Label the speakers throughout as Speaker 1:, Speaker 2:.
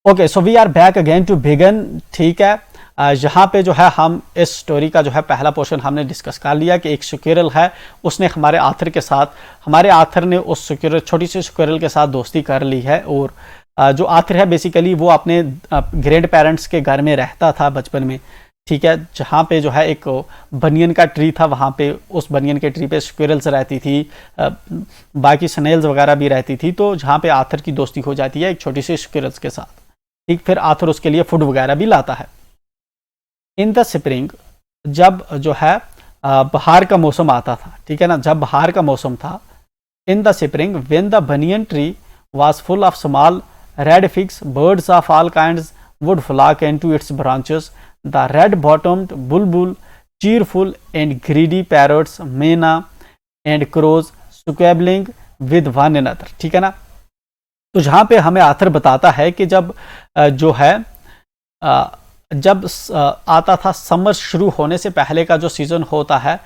Speaker 1: Okay, so we are back again to begin. ठीक है, यहाँ पे जो है हम इस स्टोरी का जो है पहला पोर्शन हमने डिस्कस कर लिया कि एक स्क्विरल है, उसने हमारे आथर के साथ, हमारे आथर ने उस स्क्विरल, छोटी सी स्क्विरल के साथ दोस्ती कर ली है। और जो आथर है बेसिकली वो अपने ग्रैंड पेरेंट्स के घर में रहता था बचपन में। ठीक है, जहाँ पे जो है एक बनियन का ट्री था, वहाँ पे उस बनियन के ट्री पे स्क्विरल्स रहती थी, बाकी स्नेल्स वगैरह भी रहती थी। तो जहाँ पे आथर की दोस्ती हो जाती है एक छोटी सी स्क्विरल्स के साथ। ठीक, फिर आथर उसके लिए फूड वगैरह भी लाता है। इन द स्प्रिंग, जब जो है बाहर का मौसम आता था, ठीक है ना, जब बाहर का मौसम था, in the spring when the banyan tree was full of small red figs, birds of all kinds would flock into its branches. The red-bottomed bulbul, cheerful and greedy parrots, मैना and crows squabbling with one another। ठीक है ना, तो जहाँ पे हमें author बताता है कि जब जो है जब आता था समर शुरू होने से पहले का जो सीजन होता है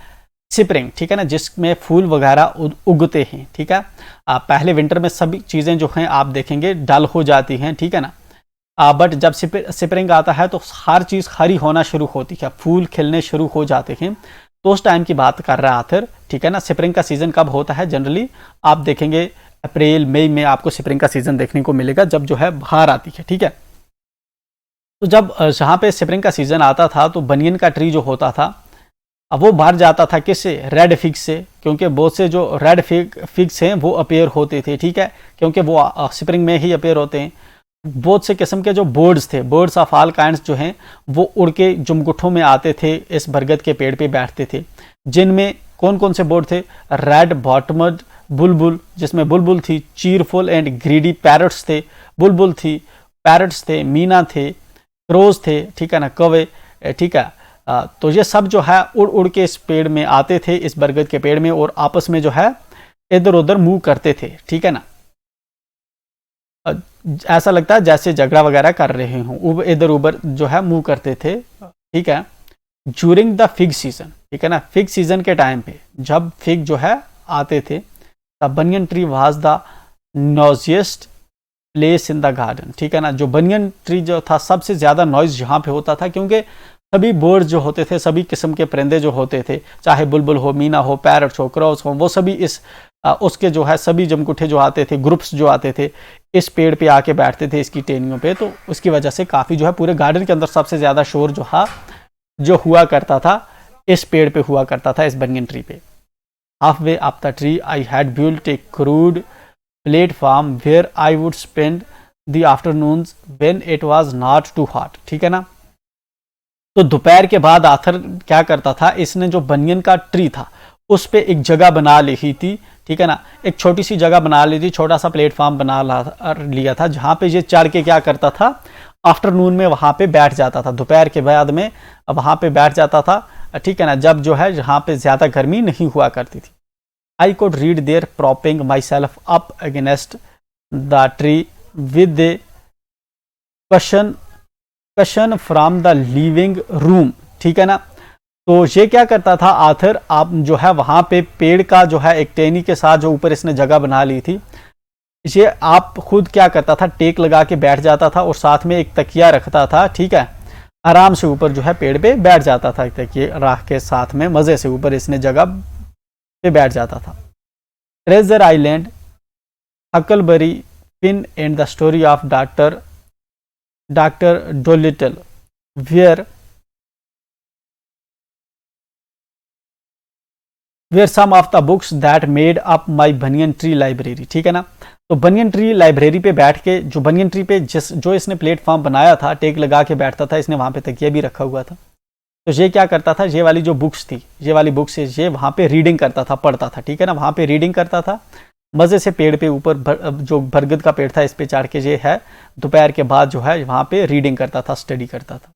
Speaker 1: स्प्रिंग, ठीक है ना, जिसमें फूल वगैरह उगते हैं। ठीक है, पहले विंटर में सभी चीज़ें जो हैं आप देखेंगे डल हो जाती हैं। ठीक है ना, बट जब स्प्रिंग आता है तो हर चीज़ हरी होना शुरू होती है, फूल खिलने शुरू हो जाते हैं। तो उस टाइम की बात कर रहा है आथर। ठीक है ना, स्प्रिंग का सीज़न कब होता है? जनरली आप देखेंगे अप्रैल मई में आपको स्प्रिंग का सीज़न देखने को मिलेगा, जब जो है बाहर आती है। ठीक है, तो जब जहाँ पे स्प्रिंग का सीज़न आता था तो बनियन का ट्री जो होता था अब वो बाहर जाता था किससे? रेड फिग से, क्योंकि बहुत से जो रेड फिग्स हैं वो अपेयर होते थे। ठीक है, क्योंकि वो स्प्रिंग में ही अपेयर होते हैं। बहुत से किस्म के जो बर्ड्स थे, बर्ड्स ऑफ ऑल काइंड्स जो हैं वो उड़ के जुमगुठों में आते थे, इस बरगद के पेड़ पे बैठते थे, जिनमें कौन कौन से बर्ड थे? रेड बॉटमड बुलबुल, जिसमें बुलबुल थी, चीरफुल एंड ग्रीडी पैरट्स थे, बुलबुल थी, पैरट्स थे, मीना थे, क्रोज थे, ठीक है ना, कौवे। ठीक है, तो ये सब जो है उड़ उड़ के इस पेड़ में आते थे, इस बरगद के पेड़ में, और आपस में जो है इधर उधर मूव करते थे। ठीक है ना, ऐसा लगता है जैसे झगड़ा वगैरह कर रहे हों, इधर उधर जो है मूव करते थे। ठीक है, ज्यूरिंग द फिग सीजन, ठीक है ना, फिग सीजन के टाइम पे जब फिग जो है आते थे, the banyan tree was the noisiest place in the garden. ठीक है ना, जो बनियन ट्री जो था सबसे ज्यादा नॉइज यहाँ पे होता था, क्योंकि सभी बर्ड्स जो होते थे, सभी किस्म के परिंदे जो होते थे, चाहे बुलबुल हो, मीना हो, पैरट्स हो, क्रॉस हो, वो सभी इस उसके जो है सभी जमकुठे जो आते थे, ग्रुप्स जो आते थे, इस पेड़ पे आके बैठते थे, इसकी टेनियों पे। तो उसकी वजह से काफ़ी जो है पूरे गार्डन के अंदर सबसे ज़्यादा शोर जो हुआ करता था इस पेड़ पे हुआ करता था, इस बनियन ट्री पे। Half way up the tree I had built a crude platform where I would spend the afternoons when it was not too hot. ठीक है ना, तो दोपहर के बाद आथर क्या करता था, इसने जो बनियन का ट्री था उस पे एक जगह बना ली थी। ठीक है ना, एक छोटी सी जगह बना ली थी, छोटा सा प्लेटफॉर्म बना लिया था, जहाँ पे ये चढ़ के क्या करता था, आफ्टरनून में वहाँ पे बैठ जाता था, दोपहर के बाद में वहाँ पे बैठ जाता था। ठीक है ना, जब जो है यहाँ पे ज़्यादा गर्मी नहीं हुआ करती थी। I could read there propping myself up against the tree with a question from the living room. ठीक है ना, तो ये क्या करता था आथर, आप जो है वहां पे पेड़ का जो है एक टेनी के साथ जो ऊपर इसने जगह बना ली थी, ये आप खुद क्या करता था, टेक लगा के बैठ जाता था और साथ में एक तकिया रखता था। ठीक है, आराम से ऊपर जो है पेड़ पे बैठ जाता था, तकिए रख के साथ में मजे से ऊपर इसने जगह पे बैठ जाता था। Treasure Island, Huckleberry Finn and the story of Doctor Dolittle were some of the books that made up my banyan tree library. ठीक है ना, तो बनियन ट्री लाइब्रेरी पे बैठ के, जो बनियन ट्री पे जो इसने प्लेटफॉर्म बनाया था, टेक लगा के बैठता था, इसने वहाँ पे तकिया भी रखा हुआ था। तो ये क्या करता था, ये वाली जो बुक्स थी, ये वाली बुक्स ये वहाँ पे रीडिंग करता था, पढ़ता था। ठीक है ना, वहाँ पे रीडिंग करता था मज़े से, पेड़ पे ऊपर जो बरगद का पेड़ था इस पे चढ़ के ये है दोपहर के बाद जो है वहाँ पे रीडिंग करता था, स्टडी करता था।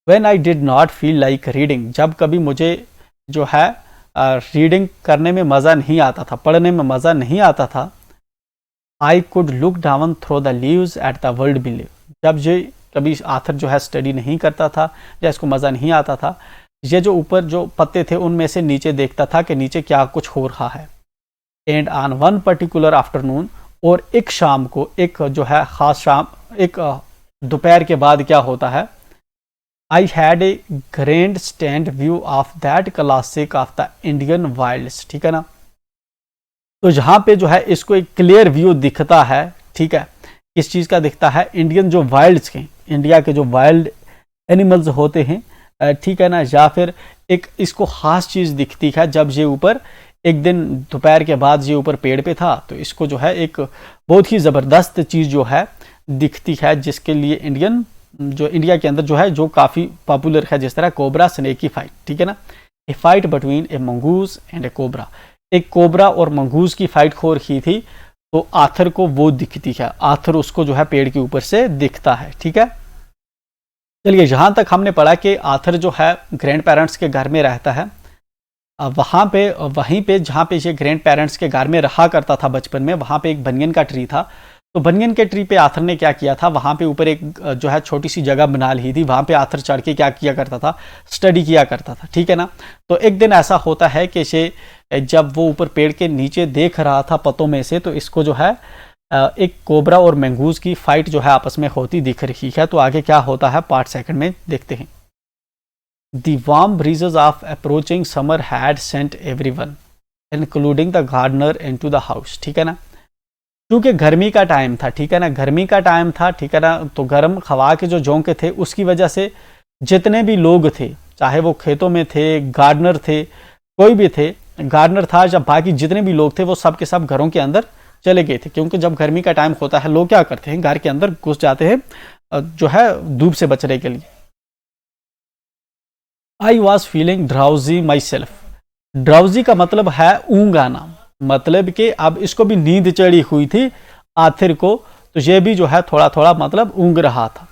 Speaker 1: When I did not feel like reading, जब कभी मुझे जो है रीडिंग करने में मज़ा नहीं आता था, पढ़ने में मज़ा नहीं आता था, I could look down through the leaves at the world below. जब ये कभी आथर जो है स्टडी नहीं करता था या इसको मज़ा नहीं आता था, ये जो ऊपर जो पत्ते थे उनमें से नीचे देखता था कि नीचे क्या कुछ हो रहा है। And on one particular afternoon, और एक शाम को, एक जो है ख़ास शाम, एक दोपहर के बाद क्या होता है, I had a grand stand view of that classic of the Indian Wilde's, ठीक है ना। तो जहां पे जो है इसको एक क्लियर व्यू दिखता है, ठीक है, किस चीज का दिखता है, इंडियन जो वाइल्ड्स के, इंडिया के जो वाइल्ड एनिमल्स होते हैं, ठीक है ना, या फिर एक इसको खास चीज दिखती है जब ये ऊपर एक दिन दोपहर के बाद ये ऊपर पेड़ पे था, तो इसको जो है एक बहुत ही जबरदस्त चीज जो है दिखती है, जिसके लिए इंडियन जो इंडिया के अंदर जो है जो काफी पॉपुलर है, जिस तरह कोबरा स्नेक की फाइट, ठीक है ना, a fight between a mongoose and a cobra, एक कोबरा और मंगूज की फाइट हो रही थी, तो आथर को वो दिखती है, आथर उसको जो है पेड़ के ऊपर से दिखता है, ठीक है। चलिए जहां तक हमने पढ़ा कि आथर जो है ग्रैंड पेरेंट्स के घर में रहता है, वहीं पे जहाँ पे ये ग्रैंड पेरेंट्स के घर में रहा करता था बचपन में, वहाँ पे एक बनियन का ट्री था। तो बनियन के ट्री पे आथर ने क्या किया था, वहाँ पे ऊपर एक जो है छोटी सी जगह बना ली थी, वहाँ पे आथर चढ़ के क्या किया करता था, स्टडी किया करता था, ठीक है ना। तो एक दिन ऐसा होता है कि ये जब वो ऊपर पेड़ के नीचे देख रहा था पत्तों में से, तो इसको जो है एक कोबरा और मंगूज की फाइट जो है आपस में होती दिख रही है। तो आगे क्या होता है पार्ट सेकंड में देखते हैं। The warm breezes of approaching summer had sent everyone, including the gardener, into the house, ठीक है ना। क्योंकि गर्मी का टाइम था, ठीक है ना, गर्मी का टाइम था, ठीक है ना, तो गर्म हवा के जो झोंके थे उसकी वजह से जितने भी लोग थे, चाहे वो खेतों में थे, गार्डनर थे, कोई भी थे, गार्डनर था, जब बाकी जितने भी लोग थे वो सब के सब घरों के अंदर चले गए थे। क्योंकि जब गर्मी का टाइम होता है लोग क्या करते हैं, घर के अंदर घुस जाते हैं जो है धूप से बचने के लिए। I was feeling drowsy my self, drowsy का मतलब है ऊँग आना, मतलब कि अब इसको भी नींद चढ़ी हुई थी आथिर को, तो ये भी जो है थोड़ा थोड़ा मतलब ऊँग रहा था।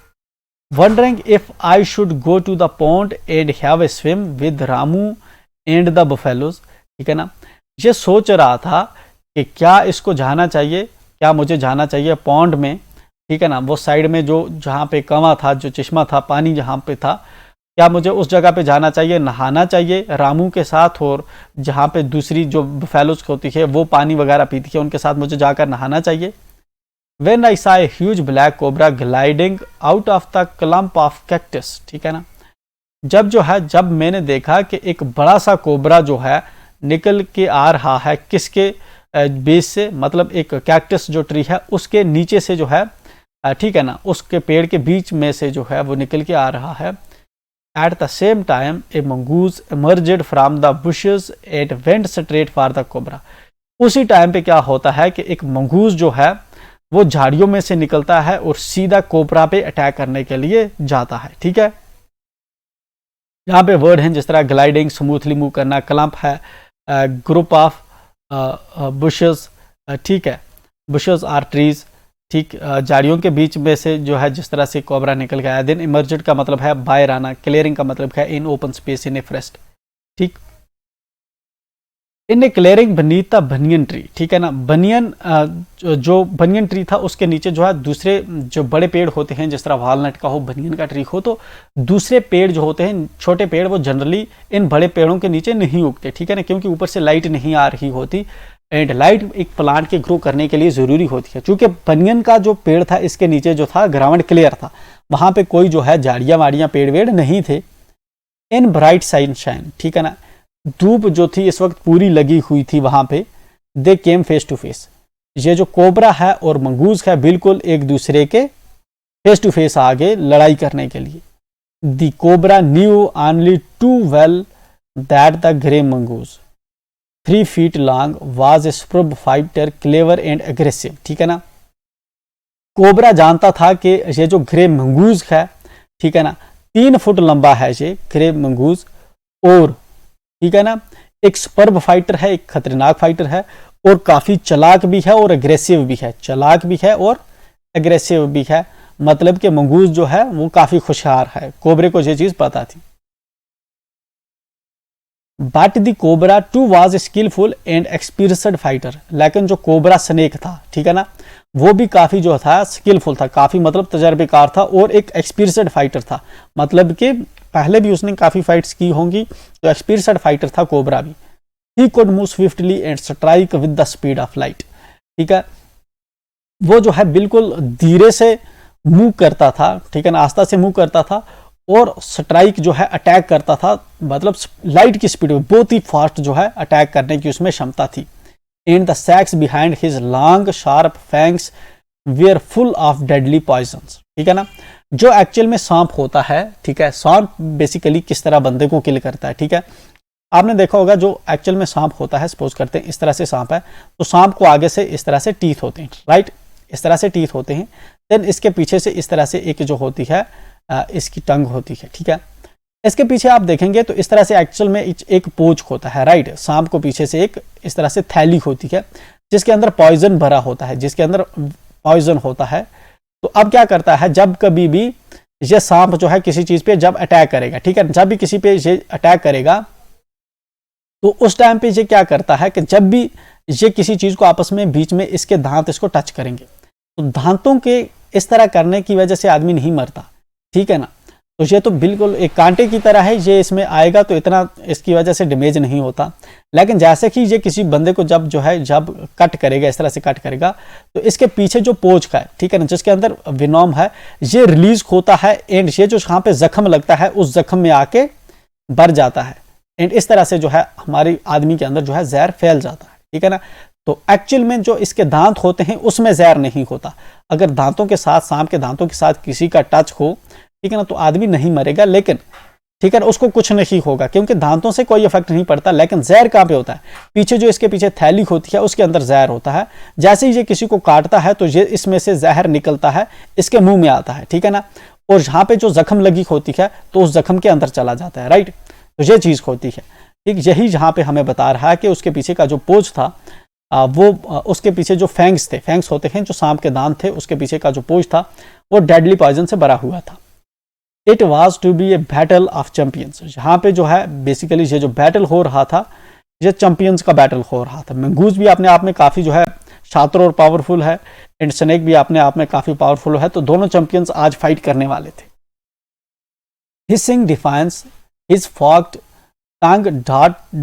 Speaker 1: Wondering if I should go to the pond and have a swim with Ramu and the buffaloes, ठीक है ना, ये सोच रहा था कि क्या इसको जाना चाहिए, क्या मुझे जाना चाहिए पॉन्ड में, ठीक है ना, वो साइड में जो जहाँ पे कंवा था, जो चश्मा था, पानी जहाँ पे था, क्या मुझे उस जगह पे जाना चाहिए, नहाना चाहिए रामू के साथ, और जहाँ पे दूसरी जो बफेलोज होती है वो पानी वगैरह पीती है उनके साथ मुझे जाकर नहाना चाहिए। When I saw a huge black cobra gliding out of the clump of cactus, ठीक है ना, जब मैंने देखा कि एक बड़ा सा कोबरा जो है निकल के आ रहा है किसके बेस से, मतलब एक कैक्टस जो ट्री है उसके नीचे से जो है, ठीक है ना, उसके पेड़ के बीच में से जो है वो निकल के आ रहा है। At the same time, a mongoose emerged from the bushes and went straight for the cobra. उसी टाइम पे क्या होता है कि एक मंगूज जो है वो झाड़ियों में से निकलता है और सीधा कोबरा पे अटैक करने के लिए जाता है, ठीक है। यहाँ पे वर्ड हैं जिस तरह ग्लाइडिंग, स्मूथली मूव करना, क्लम्प है, ग्रुप ऑफ बुशेस, ठीक है, बुशेस आर ट्रीज, ठीक, झाड़ियों के बीच में से जो है जिस तरह से कोबरा निकल गया। देन इमर्जेड का मतलब है बाहर आना, क्लियरिंग का मतलब है an open space in a forest, ठीक, in a clearing beneath the banyan tree, ठीक है ना, बनियन जो बनियन ट्री था उसके नीचे जो है दूसरे जो बड़े पेड़ होते हैं, जिस तरह वॉलनट का हो, बनियन का ट्री हो, तो दूसरे पेड़ जो होते हैं छोटे पेड़ वो जनरली इन बड़े पेड़ों के नीचे नहीं उगते, ठीक है ना, क्योंकि ऊपर से लाइट नहीं आ रही होती, एंड लाइट एक प्लांट के ग्रो करने के लिए ज़रूरी होती है। चूंकि बनियन का जो पेड़ था इसके नीचे जो था ग्राउंड क्लियर था, वहाँ पे कोई जो है झाड़ियाँ वाड़ियाँ पेड़ वेड़ नहीं थे। इन ब्राइट सनशाइन, ठीक है ना, धूप जो थी इस वक्त पूरी लगी हुई थी वहाँ पे। दे केम फेस टू फेस, ये जो कोबरा है और मंगूज है बिल्कुल एक दूसरे के फेस टू फेस आगे लड़ाई करने के लिए। The cobra knew only too well that the grey mongoose 3 feet long was a superb fighter, clever and aggressive, ठीक है ना, कोबरा जानता था कि ये जो ग्रे मंगूज है, ठीक है ना, 3 फुट लंबा है ये ग्रे मंगूज, और ठीक है ना एक सुपर्ब फाइटर है, एक खतरनाक फाइटर है, और काफी चालाक भी है और एग्रेसिव भी है, चालाक भी है और एग्रेसिव भी है, मतलब कि मंगूज जो है वो काफी होशियार है, कोबरे को ये चीज पता थी। But the cobra too was skillful and experienced fighter, लेकिन जो कोबरा स्नेक था, ठीक है ना, वो भी काफी जो था स्किलफुल था, काफी मतलब तजर्बेकार था और एक एक्सपीरियंस्ड फाइटर था, मतलब कि पहले भी उसने काफी फाइट्स की होंगी, तो एक्सपीरियंस्ड फाइटर था कोबरा भी। He could move swiftly and strike with the speed of light, ठीक है, वो जो है बिल्कुल धीरे से मूव करता था, ठीक है ना, आस्ता से मूव करता था और स्ट्राइक जो है अटैक करता था, मतलब लाइट की स्पीड में बहुत ही फास्ट जो है अटैक करने की उसमें क्षमता थी। And the sacs behind his long sharp fangs were full of deadly poisons, ठीक है ना। जो एक्चुअल में सांप होता है, ठीक है, सांप बेसिकली किस तरह बंदे को किल करता है, ठीक है। आपने देखा होगा जो एक्चुअल में सांप होता है, सपोज करते हैं इस तरह से सांप है, तो सांप को आगे से इस तरह से टीथ होते हैं, राइट, इस तरह से टीथ होते हैं। देन इसके पीछे से इस तरह से एक जो होती है इसकी टंग होती है, ठीक है। इसके पीछे आप देखेंगे तो इस तरह से एक्चुअल में एक पोच होता है, राइट। सांप को पीछे से एक इस तरह से थैली होती है जिसके अंदर पॉइजन भरा होता है, जिसके अंदर पॉइजन होता है। तो अब क्या करता है, जब कभी भी ये सांप जो है किसी चीज पे जब अटैक करेगा, ठीक है, जब भी किसी पे ये अटैक करेगा तो उस टाइम पे ये क्या करता है कि जब भी ये किसी चीज को आपस में बीच में इसके दांत इसको टच करेंगे तो दांतों के इस तरह करने की वजह से आदमी नहीं मरता, ठीक है ना। तो ये तो बिल्कुल एक कांटे की तरह है, ये इसमें आएगा तो इतना इसकी वजह से डैमेज नहीं होता। लेकिन जैसे कि ये किसी बंदे को जब जो है जब कट करेगा, इस तरह से कट करेगा, तो इसके पीछे जो पोच का है, ठीक है ना, जिसके अंदर विनोम है, ये रिलीज होता है एंड ये जो यहाँ पे जख्म लगता है उस जख्म में आके भर जाता है एंड इस तरह से जो है हमारी आदमी के अंदर जो है जहर फैल जाता है, ठीक है ना। तो एक्चुअल में जो इसके दांत होते हैं उसमें जहर नहीं होता। अगर दांतों के साथ, सांप के दांतों के साथ किसी का टच हो, ठीक है ना, तो आदमी नहीं मरेगा, लेकिन ठीक है ना, उसको कुछ नहीं होगा क्योंकि दांतों से कोई इफेक्ट नहीं पड़ता। लेकिन जहर कहाँ पे होता है, पीछे जो इसके पीछे थैली होती है उसके अंदर जहर होता है। जैसे ही ये किसी को काटता है तो ये इसमें से जहर निकलता है, इसके मुंह में आता है, ठीक है ना, और यहाँ पे जो जख्म लगी होती है तो उस जख्म के अंदर चला जाता है, राइट। तो ये चीज होती है, ठीक। यही जहाँ पे हमें बता रहा है कि उसके पीछे का जो पोच था वो उसके पीछे जो फैंग्स थे, फैंग्स होते हैं जो सांप के दांत थे, उसके पीछे का जो पोच था वो डेडली पॉइजन से भरा हुआ था। It was to be a battle of champions. यहाँ पे जो है बेसिकली ये जो बैटल हो रहा था, ये चैंपियंस का बैटल हो रहा था। मंगूज भी अपने आप में काफी जो है शातिर और पावरफुल है एंड स्नेक भी अपने आप में काफी पावरफुल है। तो दोनों चैंपियंस आज फाइट करने वाले थे। Hissing defiance his forked tongue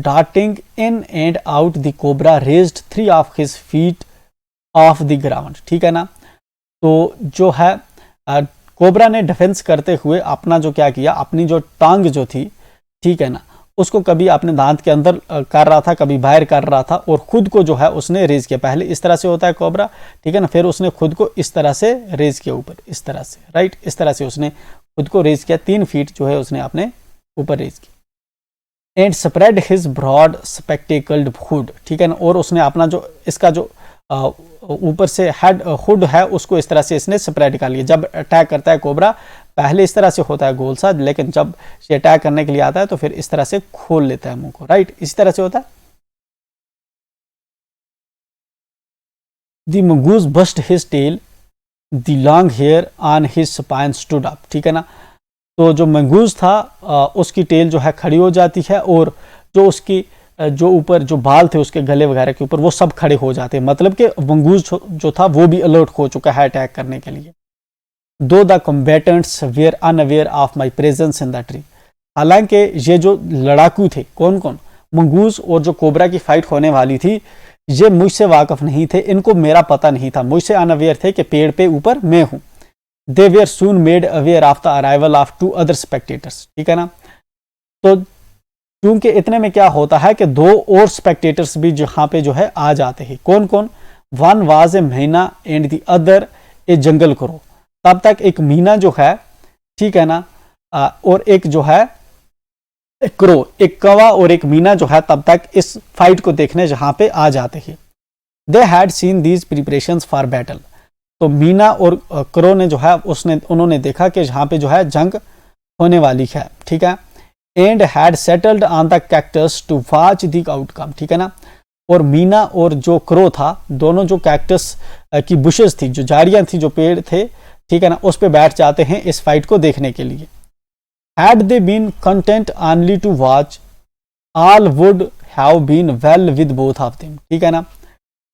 Speaker 1: darting in and out, the cobra raised 3 of his feet off the ground, ठीक है ना। तो जो है कोबरा ने डिफेंस करते हुए अपना जो क्या किया, अपनी जो टांग जो थी, ठीक है ना, उसको कभी अपने दांत के अंदर कर रहा था, कभी बाहर कर रहा था और खुद को जो है उसने रेज किया। पहले इस तरह से होता है कोबरा, ठीक है ना, फिर उसने खुद को इस तरह से रेज किया ऊपर, इस तरह से, राइट, इस तरह से उसने खुद को रेज किया। 3 फीट जो है उसने अपने ऊपर रेज किया। And spread his broad spectacled hood, ठीक है ना, और उसने अपना जो इसका जो ऊपर से हेड हुड है उसको इस तरह से इसने स्प्रेड कर लिया। जब अटैक करता है कोबरा पहले इस तरह से होता है गोल सा, लेकिन जब ये अटैक करने के लिए आता है तो फिर इस तरह से खोल लेता है मुंह को, राइट, इस तरह से होता है। The mongoose bust his tail, the long hair on his spine stood up, ठीक है ना। तो जो मंगूज था उसकी टेल जो है खड़ी हो जाती है और जो उसकी जो ऊपर जो बाल थे उसके गले वगैरह के ऊपर वो सब खड़े हो जाते हैं। मतलब कि मंगूज जो था वो भी अलर्ट हो चुका है अटैक करने के लिए। दो the combatants were unaware of my presence in the tree. हालांकि ये जो लड़ाकू थे, कौन कौन, मंगूज और जो कोबरा की फाइट होने वाली थी, ये मुझसे वाकिफ नहीं थे, इनको मेरा पता नहीं था, मुझसे अनअवेयर थे कि पेड़ पे ऊपर मैं हूं। They were soon made aware of the arrival of 2 other spectators, ठीक है ना। तो क्योंकि इतने में क्या होता है कि 2 और स्पेक्टेटर्स भी यहाँ पे जो है आ जाते हैं। कौन कौन, one was a Meena and the other A jungle crow. तब तक एक मीना जो है, ठीक है ना, और एक जो है क्रो, एक कौवा और एक मीना जो है तब तक इस फाइट को देखने जहां पे आ जाते हैं। They had seen these preparations for battle. तो मीना और क्रो ने जो है उन्होंने देखा कि यहाँ पे जो है जंग होने वाली है, ठीक है। And had settled on the cactus to watch the outcome, ठीक है ना। और मीना और जो क्रो था दोनों जो कैक्टस की बुशेस थी, जो झाड़ियां थी, जो पेड़ थे, ठीक है ना, उस पे बैठ जाते हैं इस फाइट को देखने के लिए। Had they been content only to watch all would have been well with both of them, ठीक है ना।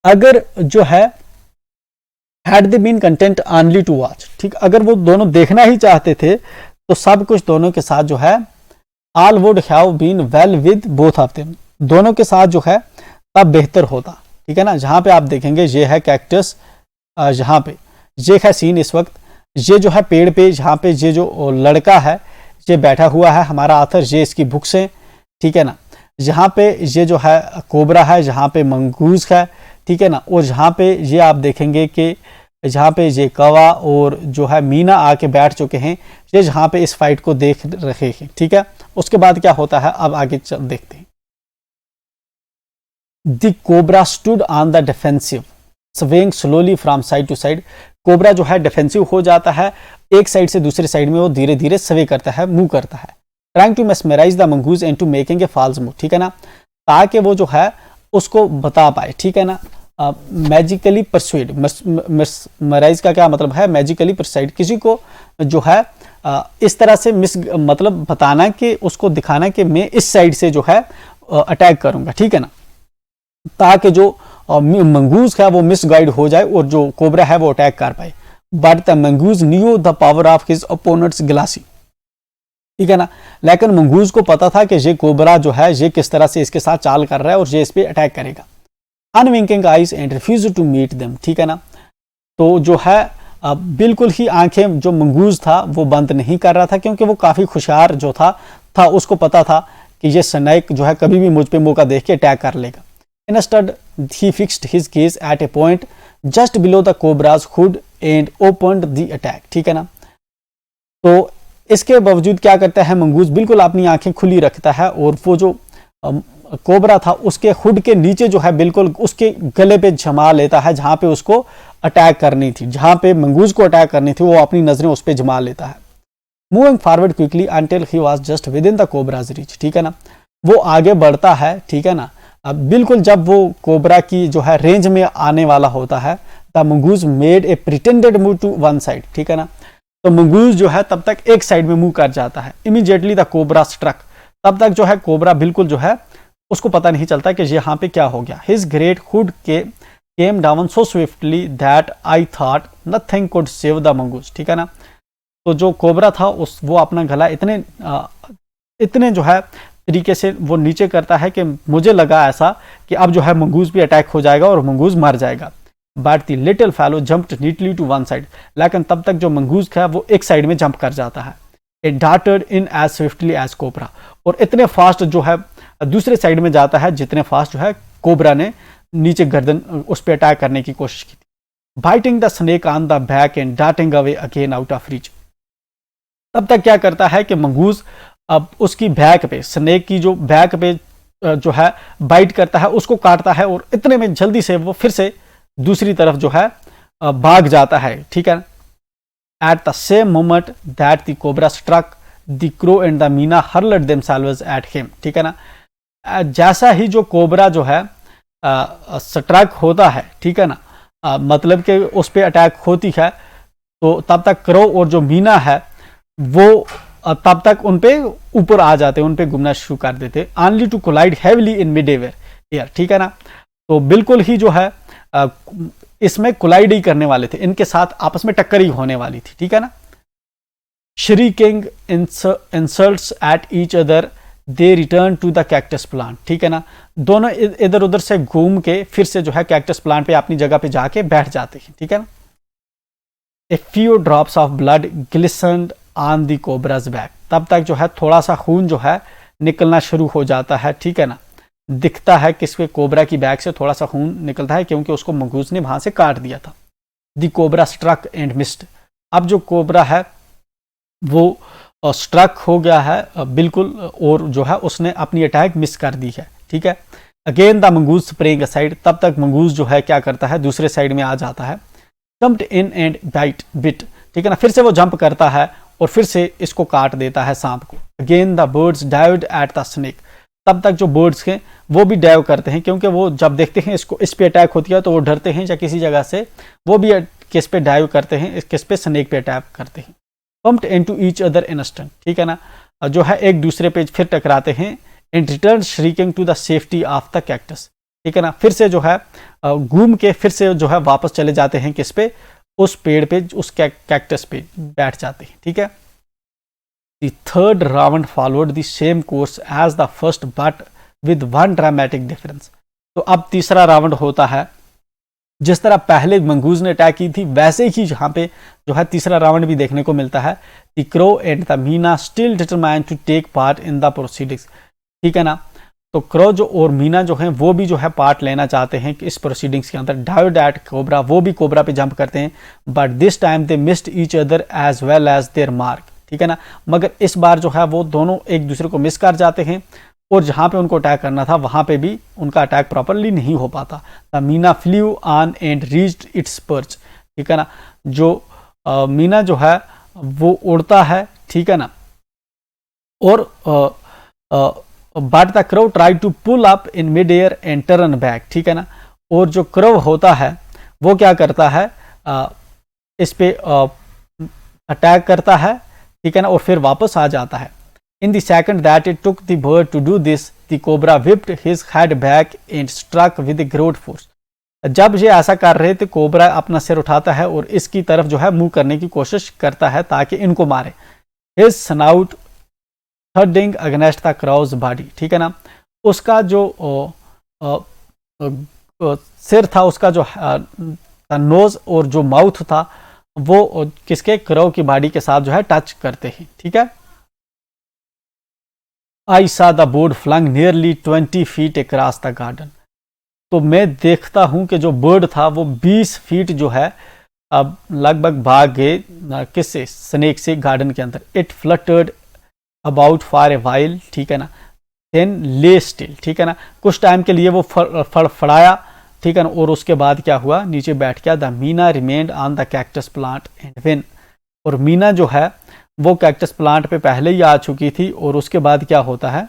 Speaker 1: अगर जो है had they been content only to watch, ठीक, अगर वो दोनों देखना ही चाहते थे तो सब कुछ दोनों के साथ जो है all would have been well with both of them, दोनों के साथ जो है तब बेहतर होता, ठीक है ना। जहां पे आप देखेंगे ये है कैक्टस, यहाँ पे ये है सीन इस वक्त, ये जो है पेड़ पे, जहाँ पे ये जो लड़का है ये बैठा हुआ है, हमारा आथर, ये इसकी बुक्स है, ठीक है ना। जहाँ पे ये जो है कोबरा है, जहाँ पे मंगूज है, ठीक है ना। और जहाँ पे ये आप देखेंगे कि जहाँ पे ये कौवा और जो है मीना आके बैठ चुके हैं, ये जहाँ पे इस फाइट को देख रहे हैं, ठीक है। उसके बाद क्या होता है अब आगे चल देखते हैं। The cobra stood on the defensive swing slowly from side to side. Cobra जो है डिफेंसिव हो जाता है, एक साइड से दूसरे साइड में वो धीरे धीरे स्वे करता है, मूव करता है। Trying to mesmerise the mongoose and to making a false move, ठीक है ना, ताकि वो जो है उसको बता पाए, ठीक है ना। मैजिकली परसुएड, मेस्मराइज का क्या मतलब है, मैजिकली परसुएड, किसी को जो है इस तरह से मतलब बताना कि उसको दिखाना कि मैं इस साइड से जो है अटैक करूंगा, ठीक है ना, ताकि जो मंगूज है वो मिसगाइड हो जाए और जो कोबरा है वो अटैक कर पाए। But the mongoose knew the power of his opponent's glassy, ठीक है ना। लेकिन मंगूज को पता था कि ये कोबरा जो है ये किस तरह से इसके साथ चाल कर रहा है और ये इस पे अटैक करेगा। Unwinking eyes and refuse to meet them, ठीक है ना। तो जो है बिल्कुल ही आंखें जो मंगूज था वो बंद नहीं कर रहा था, क्योंकि वो काफी होशियार जो था उसको पता था कि ये स्नेक जो है कभी भी मुझ पे मौका देख के अटैक कर लेगा। Instead, he fixed his gaze at a point just below the cobra's hood and opened the attack, ठीक है ना। तो इसके बावजूद क्या करता है मंगूज, बिल्कुल अपनी आंखें खुली रखता है और वो जो कोबरा था उसके हुड के नीचे जो है बिल्कुल उसके गले पे जमा लेता है, जहां पे उसको अटैक करनी थी, जहां पे मंगूज को अटैक करनी थी वो अपनी नजरें उस पर जमा लेता है। Moving forward quickly until he was just with in the cobras reach, ठीक है ना। वो आगे बढ़ता है, ठीक है ना। अब बिल्कुल जब वो कोबरा की जो है रेंज में आने वाला होता है, the mongoose made a pretended move to one side, ठीक है ना। तो मंगूज जो है तब तक एक साइड में मूव कर जाता है। इमीडिएटली द कोबरा स्ट्रक, तब तक जो है कोबरा बिल्कुल जो है उसको पता नहीं चलता कि यहाँ पे क्या हो गया। His great hood came down so swiftly that I thought nothing could save the mongoose, ठीक है ना। तो जो कोबरा था वो अपना गला इतने जो है तरीके से वो नीचे करता है कि मुझे लगा ऐसा कि अब जो है मंगूज भी अटैक हो जाएगा और मंगूज मर जाएगा। But the little fellow jumped neatly to one side, लेकिन तब तक जो मंगूज था वो एक साइड में जंप कर जाता है। It darted in as swiftly as cobra, और इतने फास्ट जो है दूसरे साइड में जाता है जितने फास्ट जो है कोबरा ने नीचे गर्दन उस पर अटैक करने की कोशिश की थी। Biting the snake on the back and darting away again out of reach. तब तक क्या करता है कि मंगूज अब उसकी बैक पे, स्नेक की जो बैक पे जो है बाइट करता है, उसको काटता है और इतने में जल्दी से वो फिर से दूसरी तरफ जो है भाग जाता है, ठीक है। At the same moment that the cobra struck the crow and the myna hurled themselves at him, ठीक है ना। जैसा ही जो कोबरा जो है स्ट्रक होता है, ठीक है ना, मतलब कि उस पर अटैक होती है, तो तब तक क्रो और जो मीना है वो तब तक उन पे ऊपर आ जाते, उन पे घूमना शुरू कर देते। Only to collide heavily in mid air, ठीक है ना। तो बिल्कुल ही जो है इसमें कोलाइड ही करने वाले थे, इनके साथ आपस में टक्कर ही होने वाली थी, ठीक है ना। Shrieking insults at each other they return to the cactus plant, ठीक है ना। दोनों इधर उधर से घूम के फिर से जो है कैक्टस प्लांट पे अपनी जगह पे जाके बैठ जाते हैं, ठीक है ना। A few drops of blood glistened on the cobra's back, तब तक जो है थोड़ा सा खून जो है निकलना शुरू हो जाता है, ठीक है ना। दिखता है कि इसके कोबरा की बैक से थोड़ा सा खून निकलता है, क्योंकि उसको मंगूज ने वहां से काट दिया था। दी कोबरा स्ट्रक एंड मिस्ड, अब जो कोबरा है वो स्ट्रक हो गया है बिल्कुल, और जो है उसने अपनी अटैक मिस कर दी है, ठीक है। Again the mongoose spring side, तब तक मंगूज जो है क्या करता है दूसरे साइड में आ जाता है। जंप्ड इन एंड बिट, ठीक है ना, फिर से वो जंप करता है और फिर से इसको काट देता है सांप को। Again the birds dived at the snake, तब तक जो बर्ड्स हैं वो भी डाइव करते हैं, क्योंकि वो जब देखते हैं इसको इस पे अटैक होती है तो वो डरते हैं या किसी जगह से वो भी किस पे डाइव करते हैं, किस पे स्नेक पे अटैक करते हैं। Pumped into each other instant, ठीक है ना, जो है एक दूसरे पे फिर टकराते हैं। And return shrieking to the safety of the cactus, ठीक है ना, फिर से जो है घूम के फिर से जो है वापस चले जाते हैं किस पे, उस पेड़ पे, उस कैक्टस पे बैठ जाते हैं, ठीक है। The third round followed the same course as the first but with one dramatic difference. तो अब तीसरा राउंड होता है जिस तरह पहले मंगूज ने अटैक की थी वैसे ही यहाँ पे जो है तीसरा राउंड भी देखने को मिलता है। The crow and the myna still determined to take part in the proceedings, ठीक है ना। तो क्रो जो और मीना जो है वो भी जो है पार्ट लेना चाहते हैं कि इस प्रोसीडिंग्स के अंदर। डाइव एट कोबरा, वो भी कोबरा पे जंप करते हैं, but this time they missed each other as well as their mark, ठीक है ना। मगर इस बार जो है वो दोनों एक दूसरे को मिस कर जाते हैं और जहां पे उनको अटैक करना था वहां पे भी उनका अटैक प्रॉपरली नहीं हो पाता। The myna flew on and reached its perch, ठीक है ना। जो मीना जो है वो उड़ता है, ठीक है ना, और but the crow try to pull up in mid air and turn back, ठीक है ना। और जो क्रो होता है वो क्या करता है, इस पे अटैक करता है, ठीक है ना, और फिर वापस आ जाता है। In the second that it took the bird to do this, the cobra whipped his head back and struck with a great force. जब ये ऐसा कर रहे थे कोबरा अपना सिर उठाता है और इसकी तरफ जो है मुंह करने की कोशिश करता है ताकि इनको मारे। His snout thudding against the crow's body, ठीक है ना। उसका जो सिर था, उसका जो नोज और जो माउथ था वो किसके, क्रो की बॉडी के साथ जो है टच करते हैं, ठीक है। I saw the bird flung nearly 20 feet across the garden. तो मैं देखता हूं कि जो बर्ड था वो 20 फीट जो है अब लगभग भाग गए किससे, स्नेक से, गार्डन के अंदर। It fluttered about for a while, ठीक है ना, देन ले स्टिल, ठीक है ना। कुछ टाइम के लिए वो फड़फड़ाया, ठीक है ना, और उसके बाद क्या हुआ, नीचे बैठ गया। The Meena remained on the cactus plant and when, और मीना जो है वो कैक्टस प्लांट पे पहले ही आ चुकी थी और उसके बाद क्या होता है,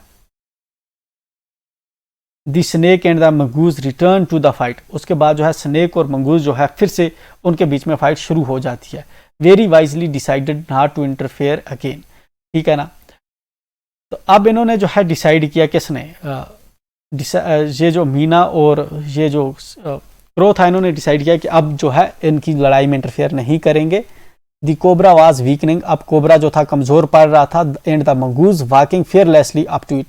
Speaker 1: the snake and the mongoose return to the fight. उसके बाद जो है स्नेक और मंगूज जो है फिर से उनके बीच में फाइट शुरू हो जाती है। Very wisely decided not to interfere again, ठीक है ना। तो अब इन्होंने जो है डिसाइड किया, किसने, ये जो मीना और ये जो क्रो था, इन्होंने डिसाइड किया कि अब जो है इनकी लड़ाई में इंटरफेयर नहीं करेंगे। दी कोबरा वाज वीकनिंग, अब कोबरा जो था कमजोर पड़ रहा था। And the mongoose walking fearlessly up to it,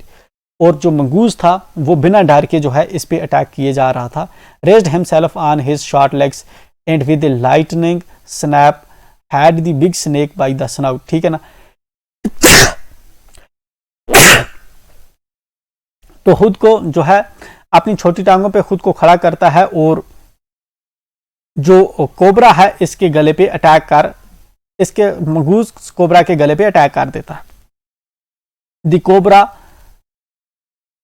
Speaker 1: और जो मंगूज था वो बिना डर के जो है इस पे अटैक किए जा रहा था। Raised himself on his short legs and with the lightning snap had the big snake by the snout, ठीक है ना। तो खुद को जो है अपनी छोटी टांगों पे खुद को खड़ा करता है और जो कोबरा है इसके गले पे अटैक कर, इसके मंगूज कोबरा के गले पे अटैक कर देता है। The cobra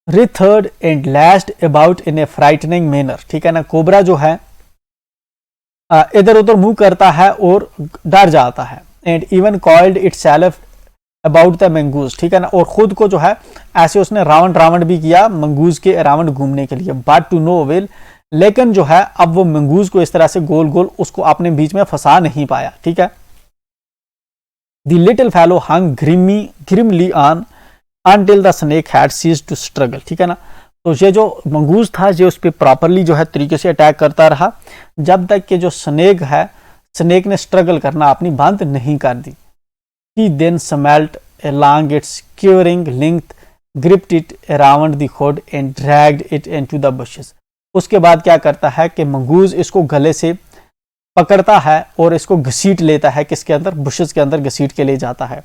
Speaker 1: writhed and lashed about in a frightening manner, ठीक है ना। कोबरा जो है इधर उधर मुंह करता है और डर जाता है। And even called itself about the mongoose, ठीक है ना, और खुद को जो है ऐसे उसने राउंड भी किया मंगूज के अराउंड घूमने के लिए, बट टू नो अवेल, लेकिन जो है अब वो मंगूज को इस तरह से गोल गोल उसको अपने बीच में फंसा नहीं पाया, ठीक है। The little fellow hung grimly on until the snake had ceased to struggle, ठीक है ना। तो ये जो मंगूज था ये उस पर प्रॉपरली जो है तरीके से अटैक करता रहा जब तक कि जो स्नेक है, स्नेक ने स्ट्रगल करना अपनी बंद नहीं कर दी। He then smelt along its quivering length, gripped it around the hood and dragged it into the bushes. उसके बाद क्या करता है कि मंगूज इसको गले से पकड़ता है और इसको घसीट लेता है, किसके अंदर, बुशेस के अंदर घसीट के ले जाता है।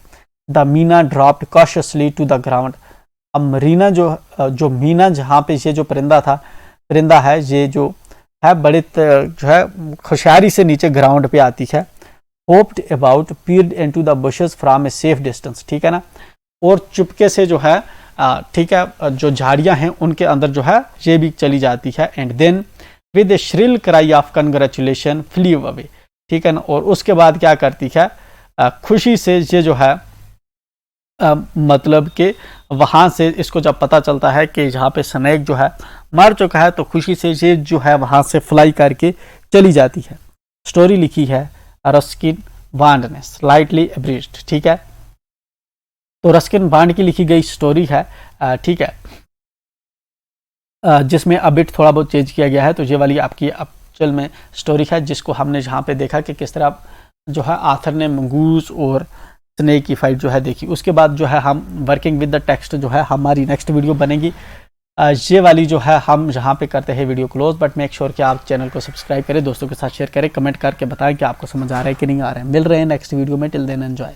Speaker 1: The myna dropped cautiously to the ground. अब मरीना जो मीना जहाँ पे ये जो परिंदा है ये जो है बड़े जो है खुशहाली से नीचे ग्राउंड पे आती है। Hopped about peered into the bushes from a safe distance, ठीक है ना, और चुपके से जो है ठीक है जो झाड़ियां हैं उनके अंदर जो है ये भी चली जाती है। And then with a shrill cry of congratulation flew away, ठीक है ना, और उसके बाद क्या करती है, खुशी से ये जो है मतलब कि वहां से इसको जब पता चलता है कि यहाँ पे स्नेक जो है मर चुका है तो खुशी से ये जो है वहां से फ्लाई करके चली जाती है। स्टोरी लिखी है रस्किन बांड ने, स्लाइटली एब्रिज्ड, ठीक है। तो रस्किन बांड की लिखी गई स्टोरी है, ठीक है, जिसमें अबिट थोड़ा बहुत चेंज किया गया है। तो ये वाली आपकी एक्चुअल में स्टोरी है जिसको हमने जहाँ पे देखा कि किस तरह जो है आथर ने मंगूज और स्नेक की फाइट जो है देखी। उसके बाद जो है हम वर्किंग विद द टेक्स्ट जो है हमारी नेक्स्ट वीडियो बनेगी। ये वाली जो है हम यहाँ पे करते हैं video close. But make sure कि आप चैनल को सब्सक्राइब करें, दोस्तों के साथ शेयर करें, कमेंट करके बताएं कि आपको समझ आ रहा है कि नहीं आ रहा है। मिल रहे हैं नेक्स्ट वीडियो में, टिल देन एंजॉय।